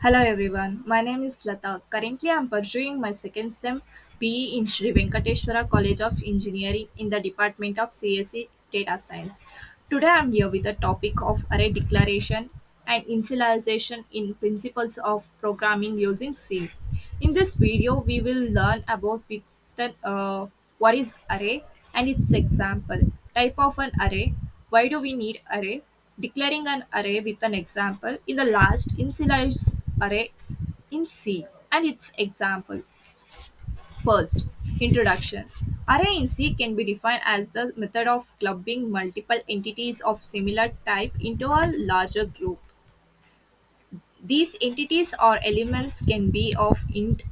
Hello everyone, my name is Lata. Currently, I am pursuing my second SEM PE in Sri Venkateshwara College of Engineering in the Department of CSE Data Science. Today, I am here with the topic of array declaration and initialization in principles of programming using C. In this video, we will learn about what is array and its example, type of an array, why do we need array, declaring an array with an example. In the last, initialize array in C and its example. First, introduction. Array in C can be defined as the method of clubbing multiple entities of similar type into a larger group. These entities or elements can be of int,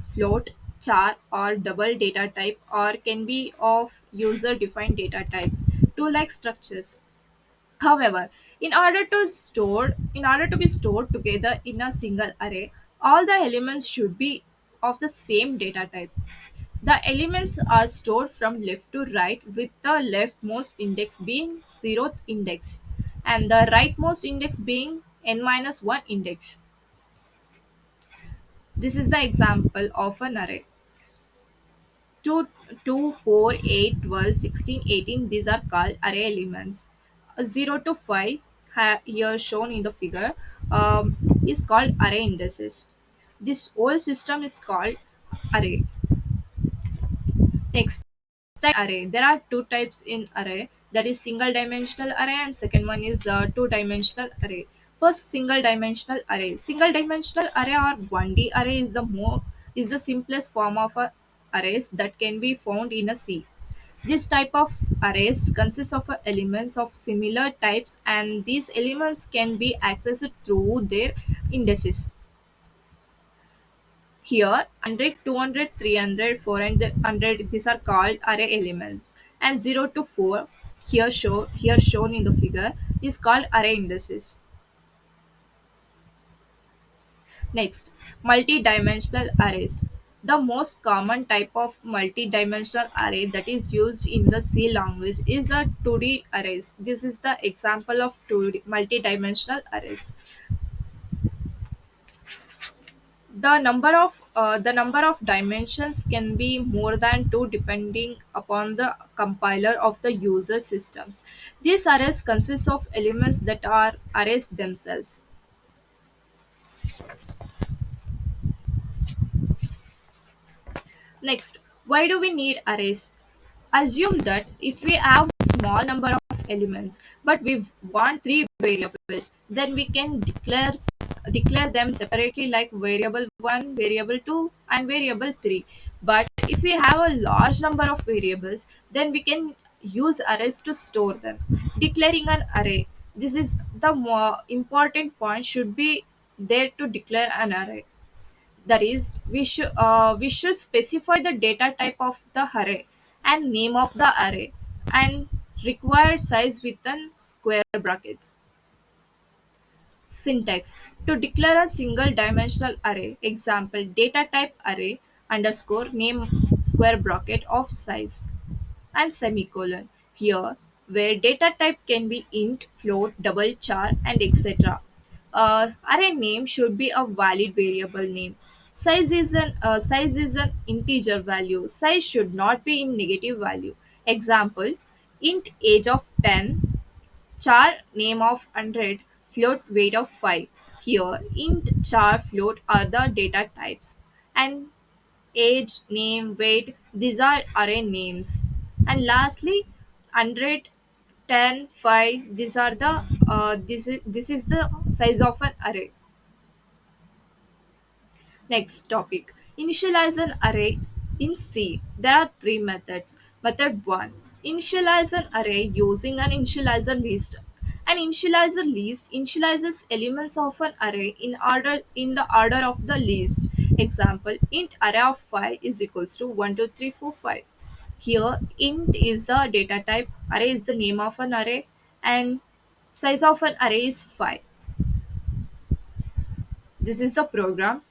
float, char, or double data type, or can be of user defined data types, two like structures. However, in order to be stored together in a single array, all the elements should be of the same data type. The elements are stored from left to right, with the leftmost index being zeroth index and the rightmost index being n minus 1 index. This is the example of an array. 2, 2, 4, 8, 12, 16, 18. These are called array elements. 0 to 5, here shown in the figure, is called array indices. This whole system is called array. Next, type array. There are two types in array, that is single dimensional array and second one is two dimensional array. First, single dimensional array. Single dimensional array or 1D array is the simplest form of arrays that can be found in a C. This type of arrays consists of elements of similar types, and these elements can be accessed through their indices. Here, 100, 200, 300, 400, these are called array elements. And 0 to 4, here shown in the figure, is called array indices. Next, multi-dimensional arrays. The most common type of multi-dimensional array that is used in the C language is a 2D arrays. This is the example of 2D multi-dimensional arrays. The number of dimensions can be more than two depending upon the compiler of the user systems. These arrays consist of elements that are arrays themselves. Next, why do we need arrays? Assume that if we have small number of elements but we want three variables, then we can declare them separately like variable 1, variable 2 and variable 3. But if we have a large number of variables, then we can use arrays to store them. Declaring an array, this is the more important point, should be there to declare an array. That is, we should specify the data type of the array and name of the array and required size within square brackets. Syntax: to declare a single dimensional array, example data type array underscore name square bracket of size and semicolon. Here, where data type can be int, float, double, char, and etc. Array name should be a valid variable name. Size is an integer value. Size should not be in negative value. Example: int age of 10, char name of 100, float weight of 5. Here, int, char, float are the data types, and age, name, weight, these are array names. And lastly, 100, 10, 5, these are the this is the size of an array. Next topic: initialize an array in C. There are three methods. Method 1: initialize an array using an initializer list. An initializer list initializes elements of an array in the order of the list. Example: int array of 5 is equals to 1, 2, 3, 4, 5. Here, int is the data type, array is the name of an array, and size of an array is 5. This is the program.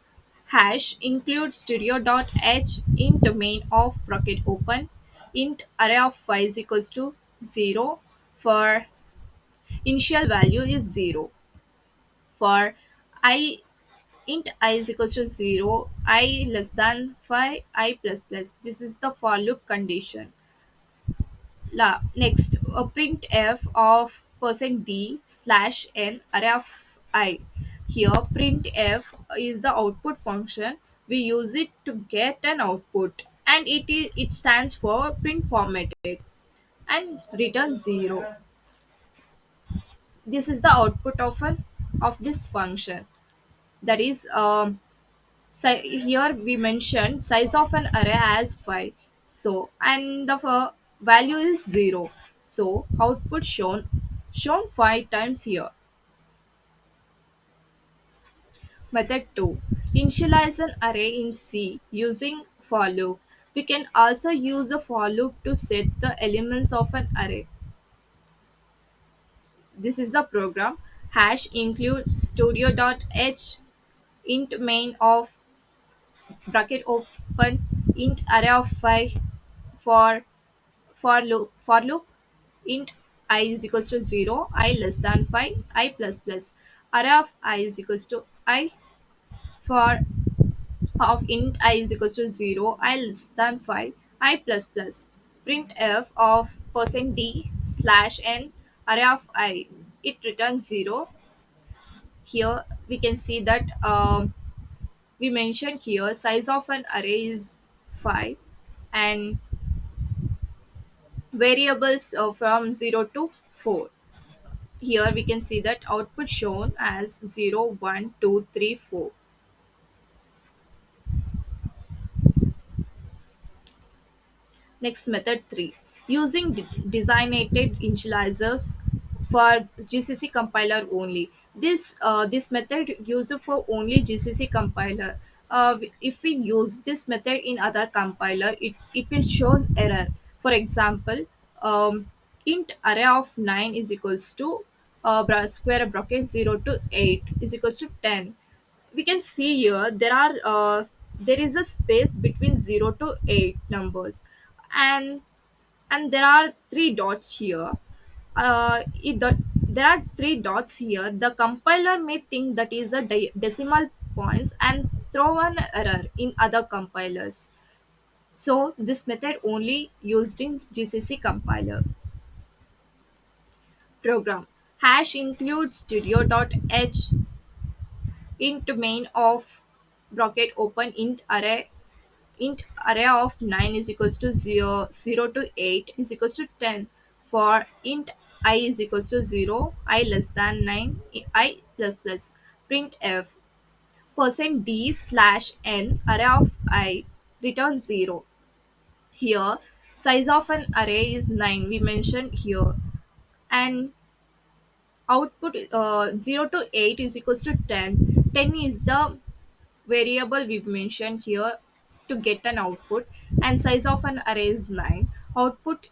Hash include stereo.h int main of bracket open int array of 5 is equals to 0 for initial value is 0 for I int I is equals to 0, I less than 5, I plus plus. This is the for loop condition. Next, a print f of percent %d slash n array of I. Here, print f is the output function. We use it to get an output, and it stands for print formatted and return 0. This is the output of this function. That is, here we mentioned size of an array as 5, so and the value is 0, so output shown 5 times here. Method 2, initialize an array in C using for loop. We can also use the for loop to set the elements of an array. This is the program. Hash include studio.h int main of bracket open int array of 5 for for loop int I is equals to 0, I less than 5, I plus plus. Array of I is equals to I for of int I is equals to 0, I less than 5, I plus plus. Print f of percent %d slash n array of I. It returns 0. Here we can see that we mentioned here size of an array is 5 and variables from 0 to 4. Here we can see that output shown as 0, 1, 2, 3, 4. Next, method 3, using designated initializers for GCC compiler only. This method used for only GCC compiler. If we use this method in other compiler, it will shows error. For example, int array of 9 is equals to square bracket 0 to 8 is equals to 10. We can see here there is a space between 0 to 8 numbers, and there are three dots here. There are three dots here. The compiler may think that is a decimal points and throw an error in other compilers. So this method only used in GCC compiler. Program hash includes studio.h int main of bracket open int array of 9 is equals to 0, 0 to 8 is equals to 10. For int I is equals to 0, I less than 9, I plus plus. Print f percent %d slash n array of I returns 0. Here size of an array is 9, we mentioned here, and output 0 to 8 is equals to 10. 10 is the variable we mentioned here to get an output, and size of an array is 9. Output